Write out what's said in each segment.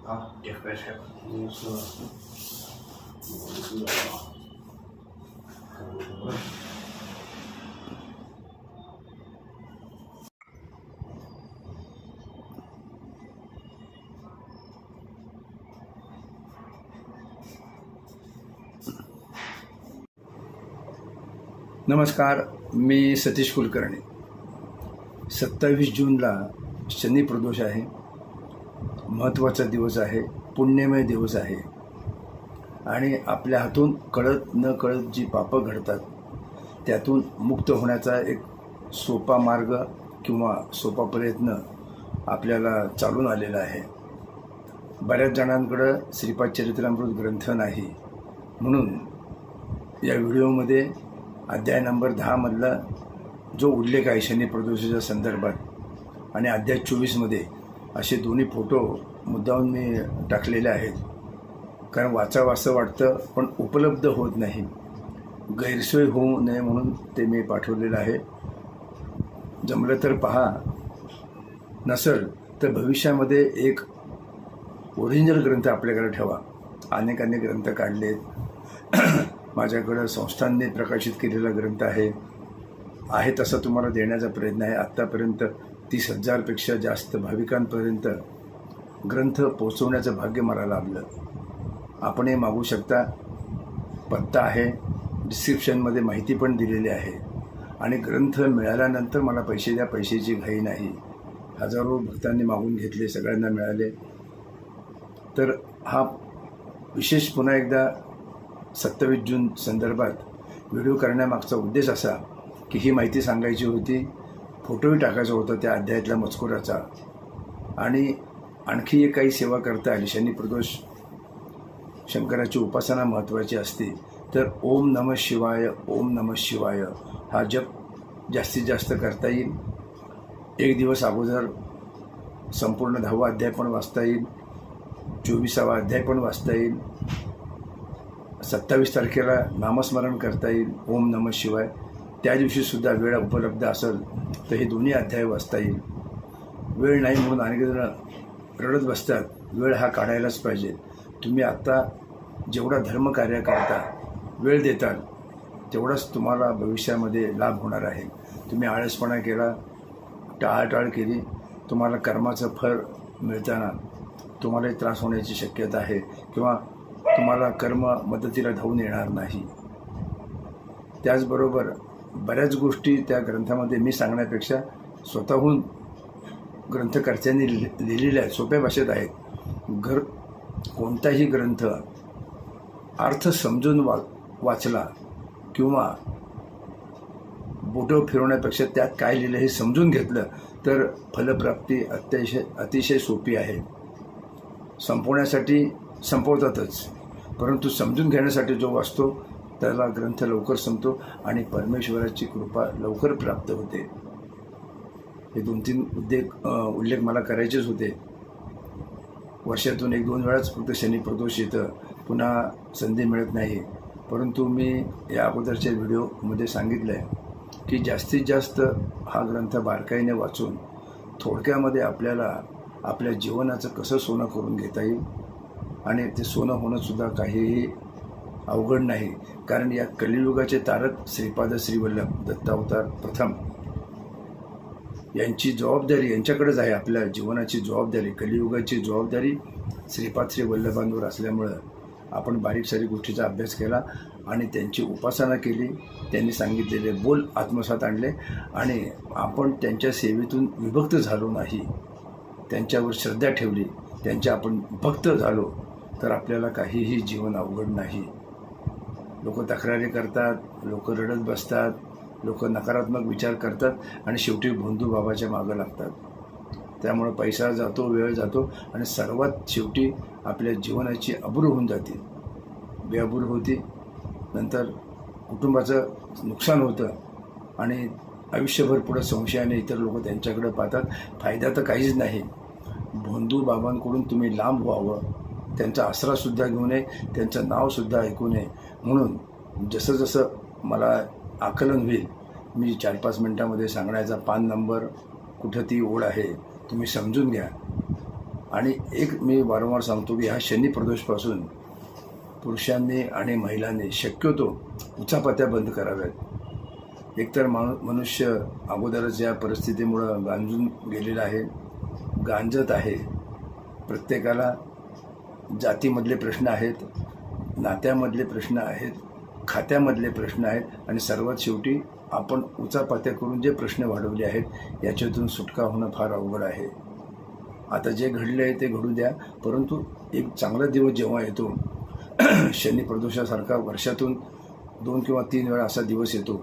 好，点回去吧。नमस्कार, मी सतीश कुलकर्णी. 27 जूनला शनी प्रदोष आहे. महत्त्वाचा दिवस आहे, पुण्यमय दिवस आहे. आणि आपल्या हातून कळत न कळत जी पापं घडतात त्यातून मुक्त होण्याचा एक सोपा मार्ग किंवा सोपा प्रयत्न आपल्याला चालून आलेला आहे. बऱ्याच जणांकडं श्रीपाद चरित्रामृत ग्रंथ नाही, म्हणून या व्हिडिओमध्ये अध्याय नंबर 10 मधला जो उल्लेख आहे शनी प्रदोषाच्या संदर्भात आणि अध्याय 24मध्ये असे दोन्ही फोटो मुद्दामून मी टाकलेले आहेत. कारण वाचावं असं वाटतं पण उपलब्ध होत नाही, गैरसोय होऊ नये म्हणून ते मी पाठवलेलं आहे. जमलं तर पहा, नसेल तर भविष्यामध्ये एक ओरिजिनल ग्रंथ आपल्याकडे ठेवा. अनेकांनी ग्रंथ काढलेत. माझ्याकडं संस्थांनी प्रकाशित केलेला ग्रंथ आहे तसा तुम्हाला देण्याचा प्रयत्न आहे. आत्तापर्यंत 30,000पेक्षा जास्त भाविकांपर्यंत ग्रंथ पोचवण्याचं भाग्य मला लाभलं. आपणही मागू शकता. पत्ता आहे, डिस्क्रिप्शनमध्ये माहिती पण दिलेली आहे. आणि ग्रंथ मिळाल्यानंतर मला पैसे द्या, पैशाची घाई नाही. हजारो भक्तांनी मागून घेतले, सगळ्यांना मिळाले. तर हा विशेष पुन्हा एकदा 27 जून संदर्भात व्हिडिओ करण्यामागचा उद्देश असा की ही माहिती सांगायची होती, फोटोही टाकायचा होता त्या अध्यायातल्या मजकुराचा. आणि आणखी एक काही सेवा करता आली. शनी प्रदोष शंकराची उपासना महत्त्वाची असते. तर ओम नमः शिवाय, ओम नमः शिवाय हा जप जास्तीत जास्त करता येईल. एक दिवस अगोदर संपूर्ण 10वा अध्याय पण वाचता येईल, 24वा अध्याय पण वाचता येईल. 27 तारखेला नामस्मरण करता येईल ओम नमः शिवाय. त्या दिवशीसुद्धा वेळ उपलब्ध असेल तर हे दोन्ही अध्याय वाचता येईल. वेळ नाही म्हणून अनेक जण रडत बसतात. वेळ हा काढायलाच पाहिजे. तुम्ही आत्ता जेवढा धर्मकार्य करता, वेळ देताल, तेवढाच तुम्हाला भविष्यामध्ये लाभ होणार आहे. तुम्ही आळसपणा केला, टाळाटाळ केली, तुम्हाला कर्माचं फळ मिळताना तुम्हालाही त्रास होण्याची शक्यता आहे किंवा तुम्हाला कर्म मदतीला धावून येणार नाही. त्याचबरोबर बऱ्याच गोष्टी त्या ग्रंथामध्ये मी सांगण्यापेक्षा स्वतःहून ग्रंथकर्त्यांनी लिहिलेल्या आहेत, सोप्या भाषेत आहेत. कोणताही ग्रंथ अर्थ समजून वाचला किंवा बोटं फिरवण्यापेक्षा त्यात काय लिहिलं हे समजून घेतलं तर फलप्राप्ती अतिशय सोपी आहे. संपवण्यासाठी संपवतातच, परंतु समजून घेण्यासाठी जो वाचतो त्याला ग्रंथ लवकर संपतो आणि परमेश्वराची कृपा लवकर प्राप्त होते. हे 2-3 उल्लेख मला करायचेच होते. वर्षातून 1-2 वेळाच फक्त शनी प्रदोष येतं, पुन्हा संधी मिळत नाही. परंतु मी या अगोदरच्या व्हिडिओमध्ये सांगितलं आहे की जास्तीत जास्त हा ग्रंथ बारकाईने वाचून थोडक्यामध्ये आपल्याला आपल्या जीवनाचं कसं सोनं करून घेता येईल. आणि ते सोनं होणंसुद्धा काहीही अवघड नाही. कारण या कलियुगाचे तारक श्रीपाद श्रीवल्लभ दत्तावतार प्रथम यांची जबाबदारी यांच्याकडेच आहे. आपल्या जीवनाची जबाबदारी, कलियुगाची जबाबदारी श्रीपाद श्रीवल्लभांवर असल्यामुळं आपण बारीक सारीक गोष्टीचा अभ्यास केला आणि त्यांची उपासना केली. त्यांनी सांगितलेले बोल आत्मसात आणले आणि आपण त्यांच्या सेवेतून विभक्त झालो नाही, त्यांच्यावर श्रद्धा ठेवली, त्यांच्या आपण भक्त झालो तर आपल्याला काहीही जीवन अवघड नाही. लोक तक्रारी करतात, लोक रडत बसतात, लोक नकारात्मक विचार करतात आणि शेवटी भोंदू बाबाच्या मागं लागतात. त्यामुळं पैसा जातो, वेळ जातो आणि सर्वात शेवटी आपल्या जीवनाची अब्रू होऊन जाते, बेअब्रू होती. नंतर कुटुंबाचं नुकसान होतं आणि आयुष्यभर पुढं संशयाने इतर लोक त्यांच्याकडे पाहतात. फायदा तर काहीच नाही. भोंदू बाबांकडून तुम्ही लांब व्हावं, त्यांचा आसरासुद्धा घेऊ नये, त्यांचं नावसुद्धा ऐकू नये. म्हणून जसं जसं मला आकलन होईल मी 4-5 मिनटामध्ये सांगण्याचा 5 नंबर कुठं ती ओळ आहे तुम्ही समजून घ्या. आणि एक मी वारंवार सांगतो की ह्या शनी प्रदोषपासून पुरुषांनी आणि महिलांनी शक्यतो उचापत्या बंद कराव्यात. एकतर मनुष्य अगोदरच या परिस्थितीमुळं गांजून गेलेला आहे, गांजत आहे. प्रत्येकाला जातीमधले प्रश्न आहेत, नात्यामधले प्रश्न आहेत, खात्यामधले प्रश्न आहेत आणि सर्वात शेवटी आपण उचापात्या करून जे प्रश्न वाढवले आहेत याच्यातून सुटका होणं फार अवघड आहे. आता जे घडले आहे ते घडू द्या, परंतु एक चांगला दिवस जेव्हा येतो, शनी प्रदोषासारखा वर्षातून 2 किंवा 3 वेळा असा दिवस येतो,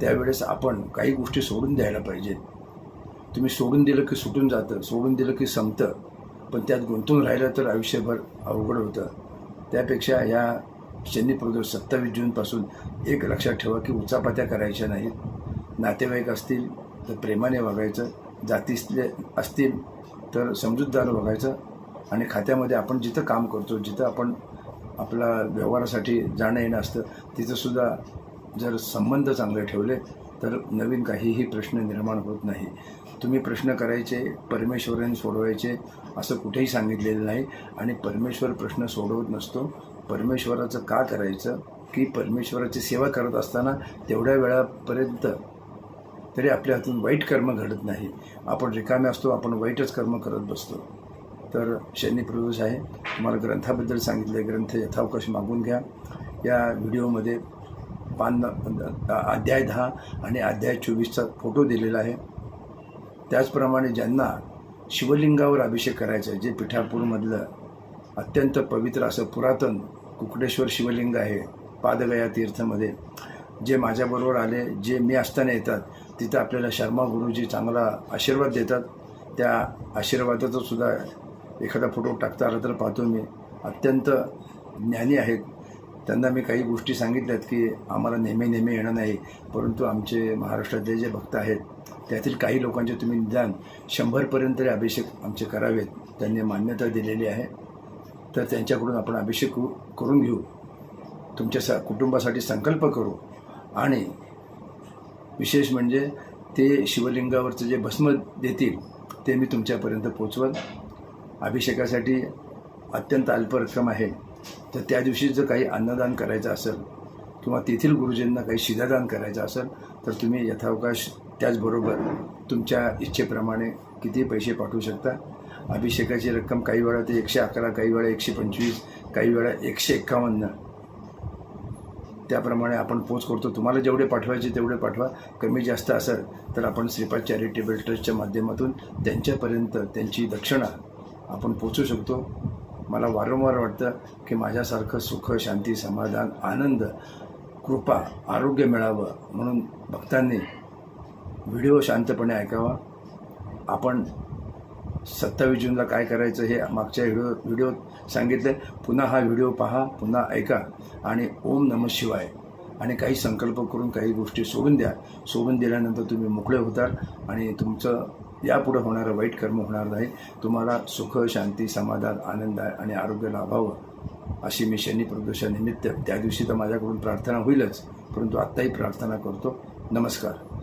त्यावेळेस आपण काही गोष्टी सोडून द्यायला पाहिजेत. तुम्ही सोडून दिलं की सुटून जातं, सोडून दिलं की संपतं, पण त्यात गुंतून राहिलं तर आयुष्यभर अवघड होतं. त्यापेक्षा या शनी प्रदोष 27 जूनपासून एक लक्षात ठेवा की उचापात्या करायच्या नाहीत. नातेवाईक असतील तर प्रेमाने वागायचं, जातीतले असतील तर समजूतदार वागायचं आणि खात्यामध्ये आपण जिथं काम करतो, जिथं आपण आपला व्यवहारासाठी जाणं येणं असतं, तिथंसुद्धा जर संबंध चांगले ठेवले तर नवीन काहीही प्रश्न निर्माण होत नाही. तुम्ही प्रश्न करायचे, परमेश्वराने सोडवायचे असं कुठेही सांगितलेलं नाही आणि परमेश्वर प्रश्न सोडवत नसतो. परमेश्वराचं का करायचं की परमेश्वराची सेवा करत असताना तेवढ्या वेळापर्यंत तरी आपल्या हातून वाईट कर्म घडत नाही. आपण रिकामे असतो, आपण वाईटच कर्म करत बसतो. तर शनी प्रदोष आहे. तुम्हाला ग्रंथाबद्दल सांगितलं, ग्रंथ यथावकाश मागून घ्या. या व्हिडिओमध्ये अध्याय 10 आणि अध्याय 24चा फोटो दिलेला आहे. त्याचप्रमाणे ज्यांना शिवलिंगावर अभिषेक करायचा आहे, जे पिठापूरमधलं अत्यंत पवित्र असं पुरातन कुकडेश्वर शिवलिंग आहे पादगया तीर्थमध्ये, जे माझ्याबरोबर आले, जे मी असताना येतात, तिथं आपल्याला शर्मा गुरुजी चांगला आशीर्वाद देतात. त्या आशीर्वादाचा सुद्धा एखादा फोटो टाकता आला तर पाहतो मी. अत्यंत ज्ञानी आहेत. त्यांना मी काही गोष्टी सांगितल्यात की आम्हाला नेहमी येणं नाही, परंतु आमचे महाराष्ट्रातले जे भक्त आहेत त्यातील काही लोकांचे तुम्ही निदान 100पर्यंत तरी अभिषेक आमचे करावेत, त्यांनी मान्यता दिलेली आहे. तर त्यांच्याकडून आपण अभिषेक करून घेऊ, तुमच्या कुटुंबासाठी संकल्प करू आणि विशेष म्हणजे ते शिवलिंगावरचं जे भस्म देतील ते मी तुमच्यापर्यंत पोचवल. अभिषेकासाठी अत्यंत अल्प रक्कम आहे, तर त्या दिवशी जर काही अन्नदान करायचं असेल किंवा तेथील गुरुजींना काही शिधादान करायचं असेल तर तुम्ही यथावकाश त्याचबरोबर तुमच्या इच्छेप्रमाणे किती पैसे पाठवू शकता. अभिषेकाची रक्कम काही वेळा ते 111, काही वेळा 125, काही वेळा 151, त्याप्रमाणे आपण पोच करतो. तुम्हाला जेवढे पाठवायचे तेवढे पाठवा. कमी जास्त असेल तर आपण श्रीपाद चॅरिटेबल ट्रस्टच्या माध्यमातून त्यांच्यापर्यंत त्यांची दक्षिणा आपण पोचू शकतो. मला वारंवार वाटतं की माझ्यासारखं सुख, शांती, समाधान, आनंद, कृपा, आरोग्य मिळावं म्हणून भक्तांनी व्हिडिओ शांतपणे ऐकावा. आपण 27 जूनला काय करायचं हे मागच्या व्हिडिओत सांगितलं. पुन्हा हा व्हिडिओ पहा, पुन्हा ऐका आणि ओम नमः शिवाय आणि काही संकल्प करून काही गोष्टी सोडून द्या. सोडून दिल्यानंतर तुम्ही मोकळे होताल आणि तुमचं यापुढे होणारं वाईट कर्म होणार नाही. तुम्हाला सुख, शांती, समाधान, आनंद आणि आरोग्य लाभावं अशी मी शनी प्रदोषानिमित्त, त्या दिवशी तर माझ्याकडून प्रार्थना होईलच, परंतु आत्ताही प्रार्थना करतो. नमस्कार.